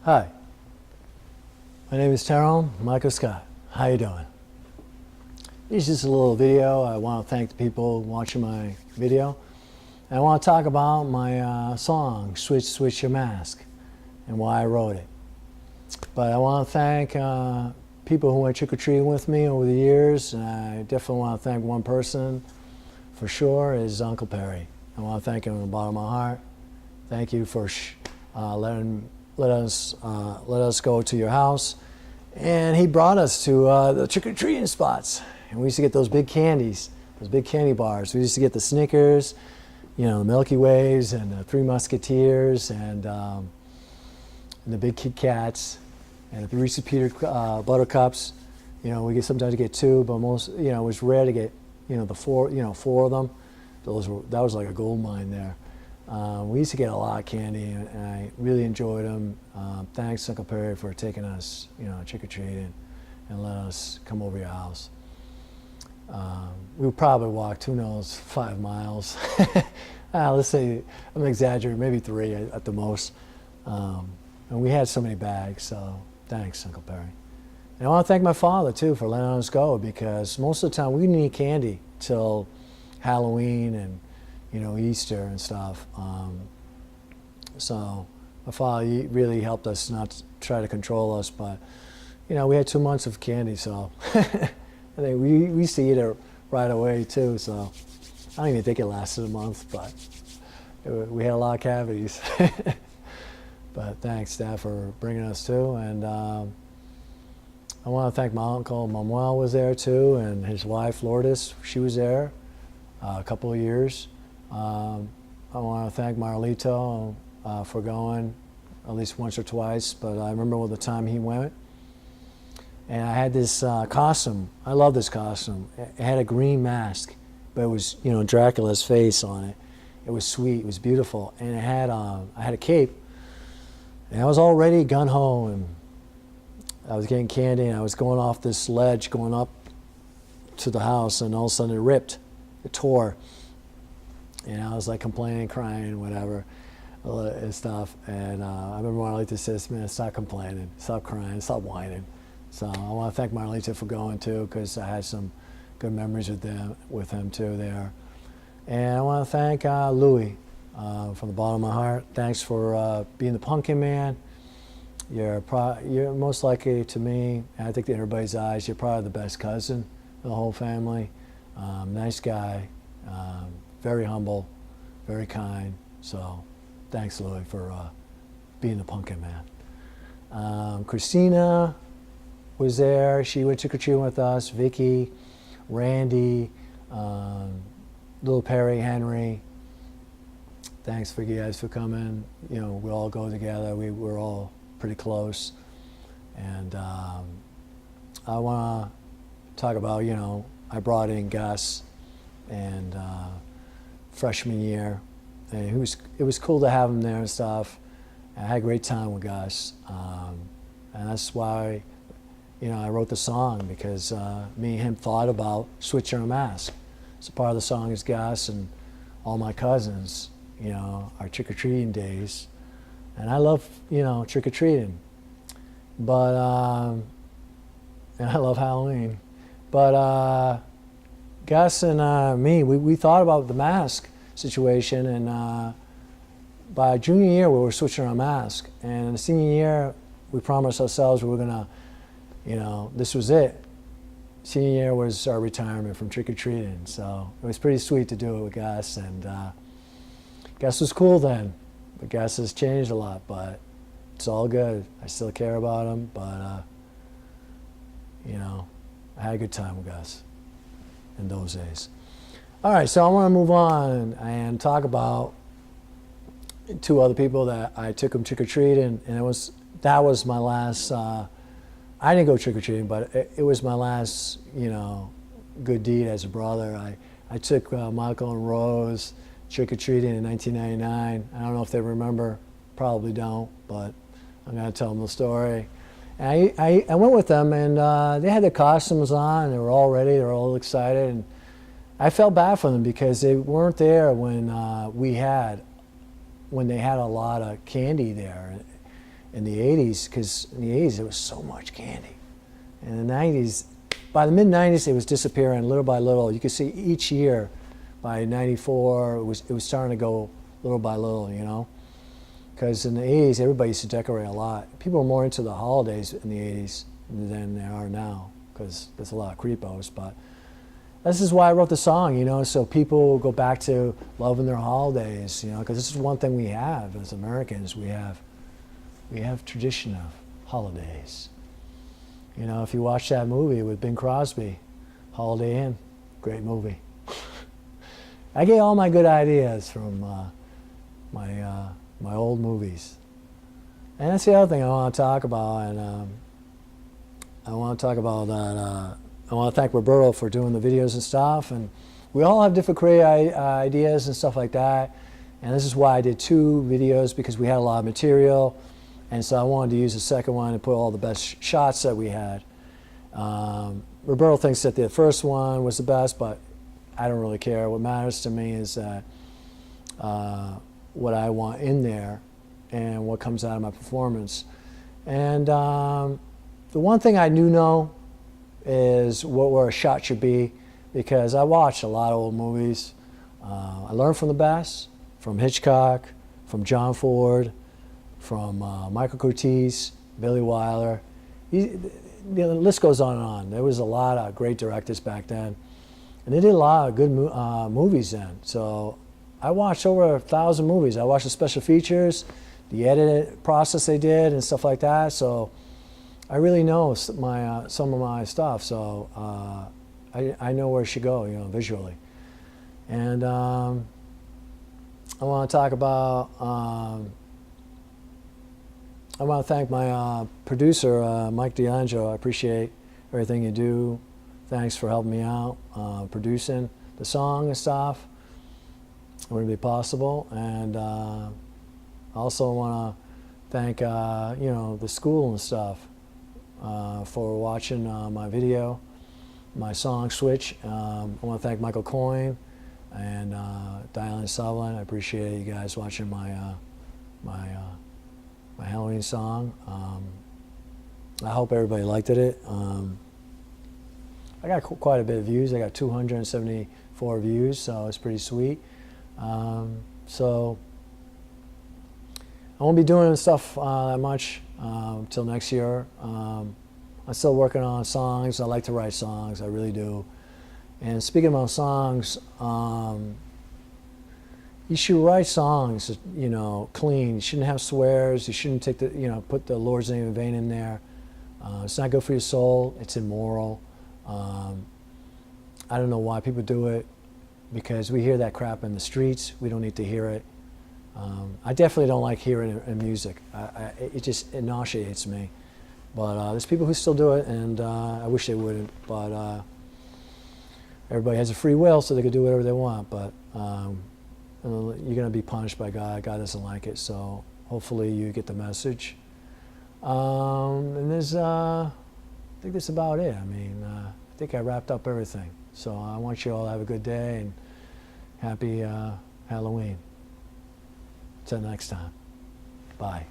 Hi, my name is Tyrone, Michael Scott. How you doing? This is just a little video. I want to thank the people watching my video. And I want to talk about my song, Switch, Switch Your Mask, and why I wrote it. But I want to thank people who went trick-or-treating with me over the years. And I definitely want to thank one person for sure, is Uncle Perry. I want to thank him from the bottom of my heart. Thank you for let us go to your house. And he brought us to the trick-or-treating spots. And we used to get those big candies, those big candy bars. We used to get the Snickers, you know, the Milky Ways, and the Three Musketeers, and the big Kit Kats, and the Reese's Peanut Buttercups. You know, we could sometimes get two, but most, you know, it was rare to get, you know, four of them. That was like a gold mine there. We used to get a lot of candy, and I really enjoyed them. Thanks, Uncle Perry, for taking us, you know, trick-or-treating and letting us come over your house. We would probably walk, who knows, 5 miles. Let's say, I'm exaggerating, maybe 3 at the most. And we had so many bags, so thanks, Uncle Perry. And I want to thank my father, too, for letting us go, because most of the time we didn't eat candy till Halloween and, you know, Easter and stuff. So my father, he really helped us not to try to control us, but, you know, we had 2 months of candy, so I think we used to eat it right away too, so I don't even think it lasted a month, but we had a lot of cavities. But thanks, Dad, for bringing us too. And I want to thank my uncle. Manuel was there too, and his wife, Lourdes, she was there a couple of years. I want to thank Marlito for going at least once or twice, but I remember the time he went. And I had this costume. I love this costume. It had a green mask, but it was, you know, Dracula's face on it. It was sweet. It was beautiful. And it had I had a cape. And I was already gun-ho, and I was getting candy, and I was going off this ledge, going up to the house, and all of a sudden it ripped. It tore. And I was like complaining, crying, whatever, and stuff. And I remember Marlita says, "Man, stop complaining, stop crying, stop whining." So I want to thank Marlita for going too, because I had some good memories with him too there. And I want to thank Louie from the bottom of my heart. Thanks for being the Pumpkin Man. You're most likely, to me, and I think in everybody's eyes, you're probably the best cousin of the whole family. Nice guy, very humble, very kind. So thanks, Louie, for being the Pumpkin Man. Christina was there. She went trick-or-treating with us. Vicky, Randy, little Perry, Henry. Thanks for you guys for coming. You know, we all go together. We were all pretty close. And I want to talk about, you know, I brought in Gus and freshman year, and it was cool to have him there and stuff. I had a great time with Gus, and that's why, you know, I wrote the song, because me and him thought about switching our mask. So part of the song is Gus and all my cousins, you know, our trick-or-treating days. And I love, you know, trick-or-treating. But, and I love Halloween. But Gus and me, we thought about the mask situation, and by junior year we were switching our mask. And in the senior year, we promised ourselves we were gonna, you know, this was it. Senior year was our retirement from trick-or-treating, so it was pretty sweet to do it with Gus, and Gus was cool then, but Gus has changed a lot, but it's all good. I still care about him, but you know, I had a good time with Gus in those days. All right, so I want to move on and talk about 2 other people that I took them trick-or-treating, and that was my last. I didn't go trick-or-treating, but it was my last, you know, good deed as a brother. I took Michael and Rose trick-or-treating in 1999. I don't know if they remember, probably don't, but I'm going to tell them the story. And I went with them, and they had their costumes on. They were all ready. They were all excited. And I felt bad for them because they weren't there when they had a lot of candy there. in the 80s, because in the 80s there was so much candy. And in the 90s, by the mid-90s, it was disappearing little by little. You could see each year, by 94, it was starting to go little by little, you know? Because in the 80s, everybody used to decorate a lot. People were more into the holidays in the 80s than they are now, because there's a lot of creepos. But this is why I wrote the song, you know, so people go back to loving their holidays, you know, because this is one thing we have as Americans. We have tradition of holidays. You know, if you watch that movie with Bing Crosby, Holiday Inn, great movie. I get all my good ideas from my old movies. And that's the other thing I want to talk about. And I want to talk about that. I want to thank Roberto for doing the videos and stuff. And we all have different creative ideas and stuff like that. And this is why I did 2 videos, because we had a lot of material. And so I wanted to use the second one and put all the best shots that we had. Roberto thinks that the first one was the best, but I don't really care. What matters to me is that what I want in there and what comes out of my performance. And the one thing I do know is where a shot should be, because I watched a lot of old movies. I learned from the best, from Hitchcock, from John Ford, from Michael Curtiz, Billy Wilder. The list goes on and on. There was a lot of great directors back then, and they did a lot of good movies then. So I watched over 1,000 movies. I watched the special features, the edit process they did, and stuff like that. So I really know some of my stuff. So I know where it should go, you know, visually. And I want to talk about. I want to thank my producer, Mike D'Angelo. I appreciate everything you do. Thanks for helping me out, producing the song and stuff. It wouldn't be possible. And I also want to thank, you know, the school and stuff for watching my video, my song Switch. I want to thank Michael Coyne and Diane Sutherland. I appreciate you guys watching my Halloween song. I hope everybody liked it. I got quite a bit of views. I got 274 views, so it's pretty sweet. So I won't be doing stuff that much until next year. I'm still working on songs. I like to write songs, I really do. And speaking about songs, you should write songs, you know, clean. You shouldn't have swears. You shouldn't take the, you know, put the Lord's name in vain in there. It's not good for your soul. It's immoral. I don't know why people do it, because we hear that crap in the streets. We don't need to hear it. I definitely don't like hearing it in music. It nauseates me. But there's people who still do it, and I wish they wouldn't. But everybody has a free will, so they can do whatever they want. But you're going to be punished by God. God doesn't like it, so hopefully you get the message. And there's, I think that's about it. I mean, I think I wrapped up everything. So I want you all to have a good day and happy Halloween. Till next time. Bye.